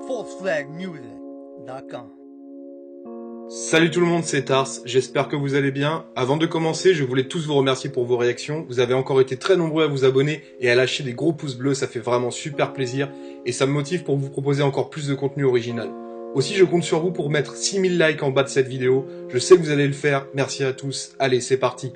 falseflagmusic.com. Salut tout le monde, c'est Tars, j'espère que vous allez bien. Avant de commencer, je voulais tous vous remercier pour vos réactions. Vous avez encore été très nombreux à vous abonner et à lâcher des gros pouces bleus, ça fait vraiment super plaisir. Et ça me motive pour vous proposer encore plus de contenu original. Aussi, je compte sur vous pour mettre 6000 likes en bas de cette vidéo. Je sais que vous allez le faire, merci à tous. Allez, c'est parti.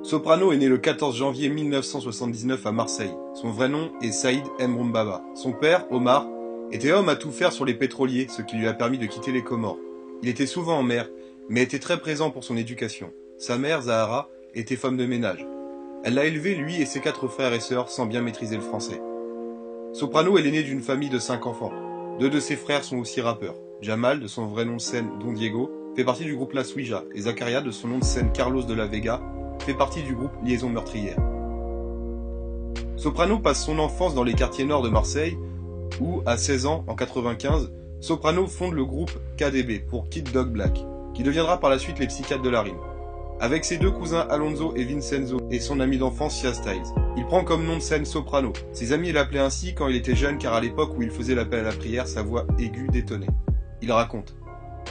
Soprano est né le 14 janvier 1979 à Marseille. Son vrai nom est Saïd Mbaba. Son père, Omar, était homme à tout faire sur les pétroliers, ce qui lui a permis de quitter les Comores. Il était souvent en mer, mais était très présent pour son éducation. Sa mère, Zahara, était femme de ménage. Elle l'a élevé, lui et ses 4 frères et sœurs, sans bien maîtriser le français. Soprano est l'aîné d'une famille de 5 enfants. 2 de ses frères sont aussi rappeurs. Jamal, de son vrai nom de scène Don Diego, fait partie du groupe La Suija, et Zakaria, de son nom de scène Carlos de la Vega, fait partie du groupe Liaison Meurtrière. Soprano passe son enfance dans les quartiers nord de Marseille, où, à 16 ans, en 95, Soprano fonde le groupe KDB pour Kid Dog Black, qui deviendra par la suite les Psychiatres de la Rime. Avec ses 2 cousins Alonso et Vincenzo et son ami d'enfance Sia Styles, il prend comme nom de scène Soprano. Ses amis l'appelaient ainsi quand il était jeune car à l'époque où il faisait l'appel à la prière, sa voix aiguë détonnait. Il raconte: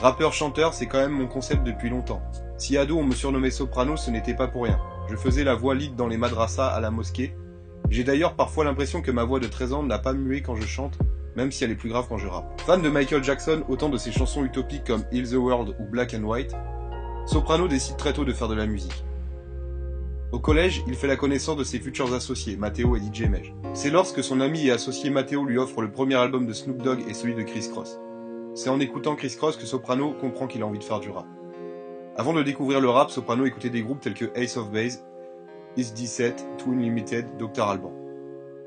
rappeur-chanteur, c'est quand même mon concept depuis longtemps. Si ado on me surnommait Soprano, ce n'était pas pour rien. Je faisais la voix lead dans les madrassas à la mosquée. J'ai d'ailleurs parfois l'impression que ma voix de 13 ans n'a pas mué quand je chante, même si elle est plus grave quand je rappe. Fan de Michael Jackson, autant de ses chansons utopiques comme Heal the World ou Black and White, Soprano décide très tôt de faire de la musique. Au collège, il fait la connaissance de ses futurs associés, Matteo et DJ Mej. C'est lorsque son ami et associé Matteo lui offre le premier album de Snoop Dogg et celui de Criss Cross. C'est en écoutant Criss Cross que Soprano comprend qu'il a envie de faire du rap. Avant de découvrir le rap, Soprano écoutait des groupes tels que Ace of Base, Is 17, Twin Limited, Dr Alban.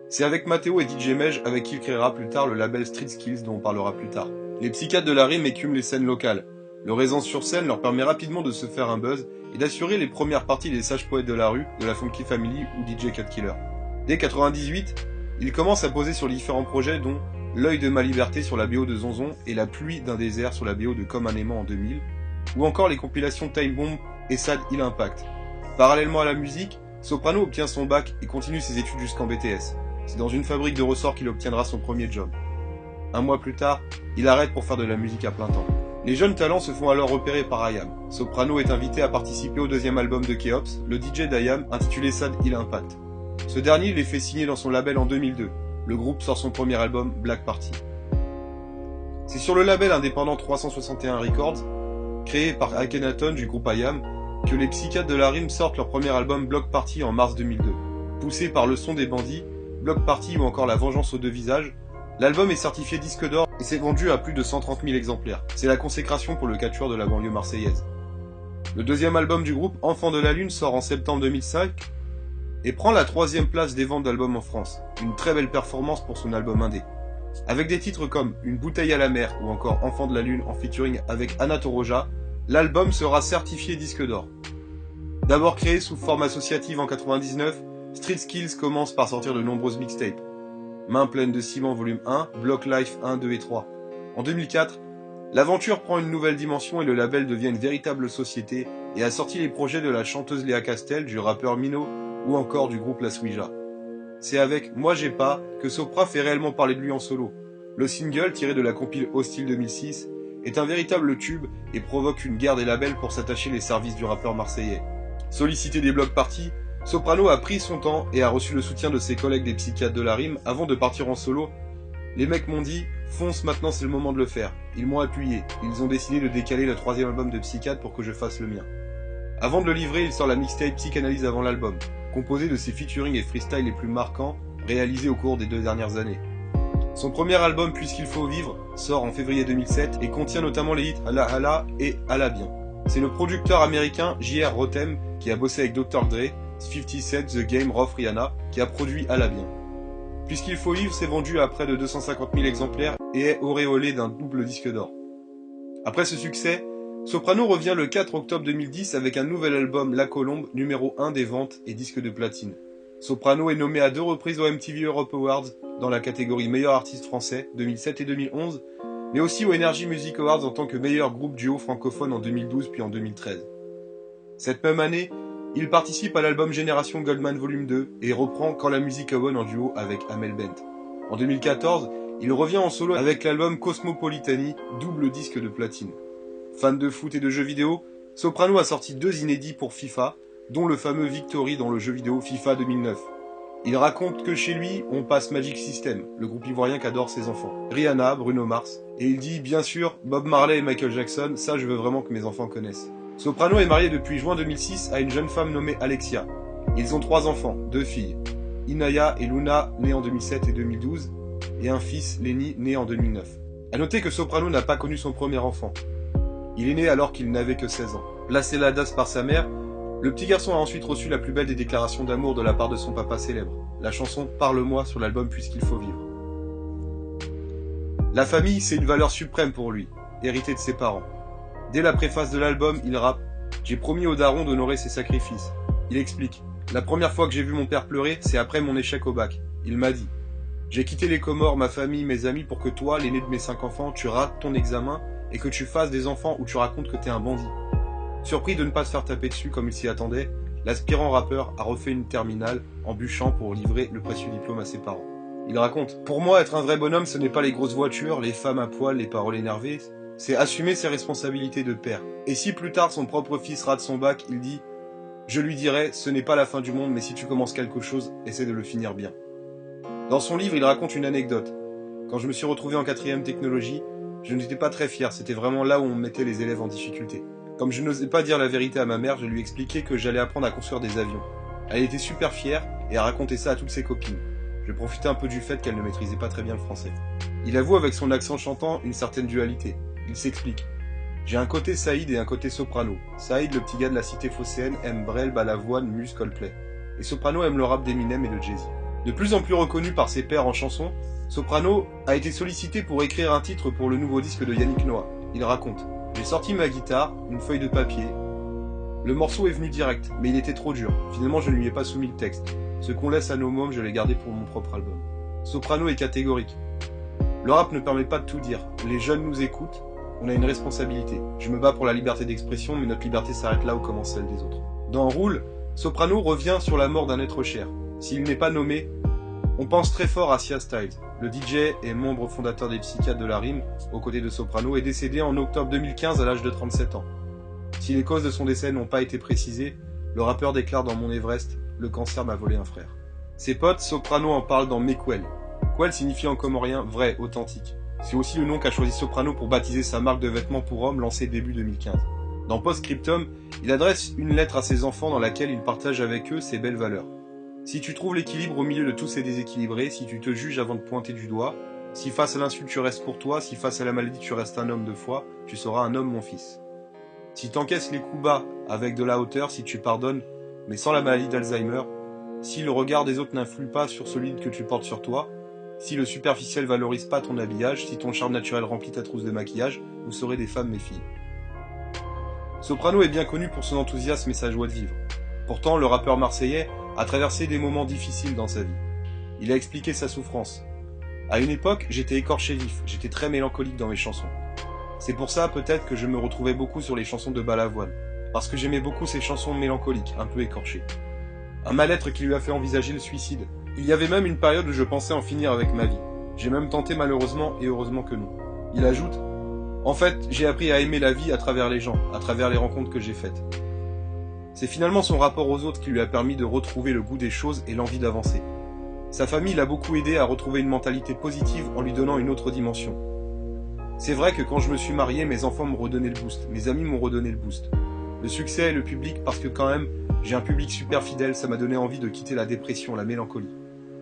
C'est avec Matteo et DJ Mej avec qui il créera plus tard le label Street Skills dont on parlera plus tard. Les Psychiatres de la Rime écument les scènes locales. Leur aisance sur scène leur permet rapidement de se faire un buzz et d'assurer les premières parties des sages poètes de la rue, de la Funky Family ou DJ Cut Killer. Dès 98, ils commencent à poser sur différents projets dont L'œil de ma liberté sur la BO de Zonzon et La pluie d'un désert sur la BO de Comme un aimant en 2000, ou encore les compilations Time Bomb et Sad Hill Impact. Parallèlement à la musique, Soprano obtient son bac et continue ses études jusqu'en BTS. C'est dans une fabrique de ressorts qu'il obtiendra son premier job. Un mois plus tard, il arrête pour faire de la musique à plein temps. Les jeunes talents se font alors repérer par IAM. Soprano est invité à participer au 2e album de Keops, le DJ d'IAM, intitulé Sad Hill Impact. Ce dernier les fait signer dans son label en 2002. Le groupe sort son premier album, Black Party. C'est sur le label indépendant 361 Records, créé par Akhenaton du groupe IAM, que les Psychiatres de la Rime sortent leur premier album Block Party en mars 2002. Poussé par Le Son des Bandits, Block Party ou encore La Vengeance aux 2 visages, l'album est certifié disque d'or et s'est vendu à plus de 130 000 exemplaires. C'est la consécration pour le quatuor de la banlieue marseillaise. Le 2e album du groupe, Enfants de la Lune, sort en septembre 2005 et prend la 3e place des ventes d'albums en France. Une très belle performance pour son album indé. Avec des titres comme Une bouteille à la mer ou encore Enfants de la Lune en featuring avec Anna Toroja, l'album sera certifié disque d'or. D'abord créé sous forme associative en 99, Street Skills commence par sortir de nombreuses mixtapes. Main pleine de ciment volume 1, Block Life 1, 2 et 3. En 2004, l'aventure prend une nouvelle dimension et le label devient une véritable société et a sorti les projets de la chanteuse Léa Castel, du rappeur Mino ou encore du groupe La Suija. C'est avec Moi j'ai pas que Sopra fait réellement parler de lui en solo. Le single, tiré de la compile Hostile 2006, est un véritable tube et provoque une guerre des labels pour s'attacher les services du rappeur marseillais. Sollicité des blocs parties, Soprano a pris son temps et a reçu le soutien de ses collègues des Psychiatres de la Rime avant de partir en solo. Les mecs m'ont dit « Fonce, maintenant c'est le moment de le faire ». Ils m'ont appuyé. Ils ont décidé de décaler le 3e album de Psychiatre pour que je fasse le mien. Avant de le livrer, il sort la mixtape Psychanalyse avant l'album, composée de ses featuring et freestyles les plus marquants réalisés au cours des 2 dernières années. Son premier album Puisqu'il faut vivre sort en février 2007 et contient notamment les hits Allah Allah et Allah bien. C'est le producteur américain J.R. Rotem qui a bossé avec Dr. Dre, 50 Cent, The Game, Rof Rihanna qui a produit Allah bien. Puisqu'il faut vivre s'est vendu à près de 250 000 exemplaires et est auréolé d'un double disque d'or. Après ce succès, Soprano revient le 4 octobre 2010 avec un nouvel album La Colombe, numéro 1 des ventes et disque de platine. Soprano est nommé à 2 reprises aux MTV Europe Awards dans la catégorie meilleur artiste français 2007 et 2011, mais aussi aux Energy Music Awards en tant que meilleur groupe duo francophone en 2012 puis en 2013. Cette même année, il participe à l'album Génération Goldman Volume 2 et reprend Quand la musique est bonne en duo avec Amel Bent. En 2014, Il revient en solo avec l'album Cosmopolitani, double disque de platine. Fan de foot et de jeux vidéo, Soprano a sorti 2 inédits pour FIFA, dont le fameux Victory dans le jeu vidéo FIFA 2009. Il raconte que chez lui, on passe Magic System, le groupe ivoirien qu'adorent ses enfants, Rihanna, Bruno Mars, et il dit bien sûr Bob Marley et Michael Jackson, ça je veux vraiment que mes enfants connaissent. Soprano est marié depuis juin 2006 à une jeune femme nommée Alexia. Ils ont 3 enfants, 2 filles, Inaya et Luna, nés en 2007 et 2012, et un fils, Lenny, né en 2009. A noter que Soprano n'a pas connu son premier enfant. Il est né alors qu'il n'avait que 16 ans. Placé la DAS par sa mère, le petit garçon a ensuite reçu la plus belle des déclarations d'amour de la part de son papa célèbre, la chanson « Parle-moi » sur l'album « Puisqu'il faut vivre ». La famille, c'est une valeur suprême pour lui, héritée de ses parents. Dès la préface de l'album, il rappe « J'ai promis au daron d'honorer ses sacrifices ». Il explique « La première fois que j'ai vu mon père pleurer, c'est après mon échec au bac. Il m'a dit « J'ai quitté les Comores, ma famille, mes amis pour que toi, l'aîné de mes 5 enfants, tu rates ton examen et que tu fasses des enfants où tu racontes que t'es un bandit. » Surpris de ne pas se faire taper dessus comme il s'y attendait, l'aspirant rappeur a refait une terminale en bûchant pour livrer le précieux diplôme à ses parents. Il raconte « Pour moi, être un vrai bonhomme, ce n'est pas les grosses voitures, les femmes à poil, les paroles énervées, c'est assumer ses responsabilités de père. Et si plus tard son propre fils rate son bac, il dit « Je lui dirai, ce n'est pas la fin du monde, mais si tu commences quelque chose, essaie de le finir bien. » Dans son livre, il raconte une anecdote. Quand je me suis retrouvé en 4e technologie, je n'étais pas très fier, c'était vraiment là où on mettait les élèves en difficulté. Comme je n'osais pas dire la vérité à ma mère, je lui expliquais que j'allais apprendre à construire des avions. Elle était super fière et a raconté ça à toutes ses copines. Je profitais un peu du fait qu'elle ne maîtrisait pas très bien le français. Il avoue avec son accent chantant une certaine dualité. Il s'explique. J'ai un côté Saïd et un côté Soprano. Saïd, le petit gars de la cité phocéenne, aime Brel, Balavoine, Muse, Coldplay. Et Soprano aime le rap d'Eminem et de Jay-Z. De plus en plus reconnu par ses pairs en chanson, Soprano a été sollicité pour écrire un titre pour le nouveau disque de Yannick Noah. Il raconte. J'ai sorti ma guitare, une feuille de papier. Le morceau est venu direct, mais il était trop dur. Finalement, je ne lui ai pas soumis le texte. Ce qu'on laisse à nos mômes, je l'ai gardé pour mon propre album. Soprano est catégorique. Le rap ne permet pas de tout dire. Les jeunes nous écoutent, on a une responsabilité. Je me bats pour la liberté d'expression, mais notre liberté s'arrête là où commence celle des autres. Dans Roule, Soprano revient sur la mort d'un être cher. S'il n'est pas nommé, on pense très fort à Sia Styles. Le DJ et membre fondateur des Psychiatres de la Rime, aux côtés de Soprano, est décédé en octobre 2015 à l'âge de 37 ans. Si les causes de son décès n'ont pas été précisées, le rappeur déclare dans Mon Everest « Le cancer m'a volé un frère ». Ses potes, Soprano en parle dans Mekwel. Kwel signifie en comorien « vrai, authentique ». C'est aussi le nom qu'a choisi Soprano pour baptiser sa marque de vêtements pour hommes lancée début 2015. Dans Postscriptum, il adresse une lettre à ses enfants dans laquelle il partage avec eux ses belles valeurs. Si tu trouves l'équilibre au milieu de tous ces déséquilibrés, si tu te juges avant de pointer du doigt, si face à l'insulte tu restes courtois, si face à la maladie tu restes un homme de foi, tu seras un homme mon fils. Si t'encaisses les coups bas avec de la hauteur, si tu pardonnes, mais sans la maladie d'Alzheimer, si le regard des autres n'influe pas sur celui que tu portes sur toi, si le superficiel valorise pas ton habillage, si ton charme naturel remplit ta trousse de maquillage, vous serez des femmes mes filles. Soprano est bien connu pour son enthousiasme et sa joie de vivre. Pourtant, le rappeur marseillais a traversé des moments difficiles dans sa vie. Il a expliqué sa souffrance. À une époque, j'étais écorché vif, j'étais très mélancolique dans mes chansons. C'est pour ça peut-être que je me retrouvais beaucoup sur les chansons de Balavoine, parce que j'aimais beaucoup ces chansons mélancoliques, un peu écorchées. Un mal-être qui lui a fait envisager le suicide. Il y avait même une période où je pensais en finir avec ma vie. J'ai même tenté malheureusement et heureusement que non. Il ajoute « En fait, j'ai appris à aimer la vie à travers les gens, à travers les rencontres que j'ai faites. » C'est finalement son rapport aux autres qui lui a permis de retrouver le goût des choses et l'envie d'avancer. Sa famille l'a beaucoup aidé à retrouver une mentalité positive en lui donnant une autre dimension. C'est vrai que quand je me suis marié, mes enfants m'ont redonné le boost, mes amis m'ont redonné le boost. Le succès et le public, parce que quand même, j'ai un public super fidèle, ça m'a donné envie de quitter la dépression, la mélancolie.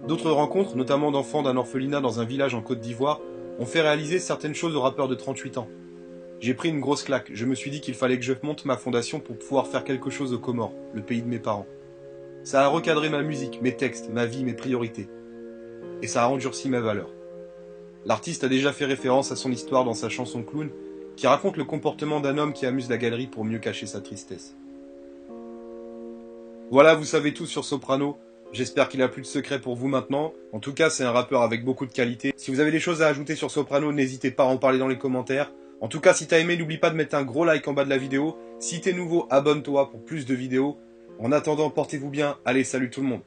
D'autres rencontres, notamment d'enfants d'un orphelinat dans un village en Côte d'Ivoire, ont fait réaliser certaines choses au rappeur de 38 ans. J'ai pris une grosse claque, je me suis dit qu'il fallait que je monte ma fondation pour pouvoir faire quelque chose aux Comores, le pays de mes parents. Ça a recadré ma musique, mes textes, ma vie, mes priorités. Et ça a endurci mes valeurs. L'artiste a déjà fait référence à son histoire dans sa chanson Clown, qui raconte le comportement d'un homme qui amuse la galerie pour mieux cacher sa tristesse. Voilà, vous savez tout sur Soprano. J'espère qu'il a plus de secrets pour vous maintenant. En tout cas, c'est un rappeur avec beaucoup de qualité. Si vous avez des choses à ajouter sur Soprano, n'hésitez pas à en parler dans les commentaires. En tout cas, si t'as aimé, n'oublie pas de mettre un gros like en bas de la vidéo. Si t'es nouveau, abonne-toi pour plus de vidéos. En attendant, portez-vous bien. Allez, salut tout le monde.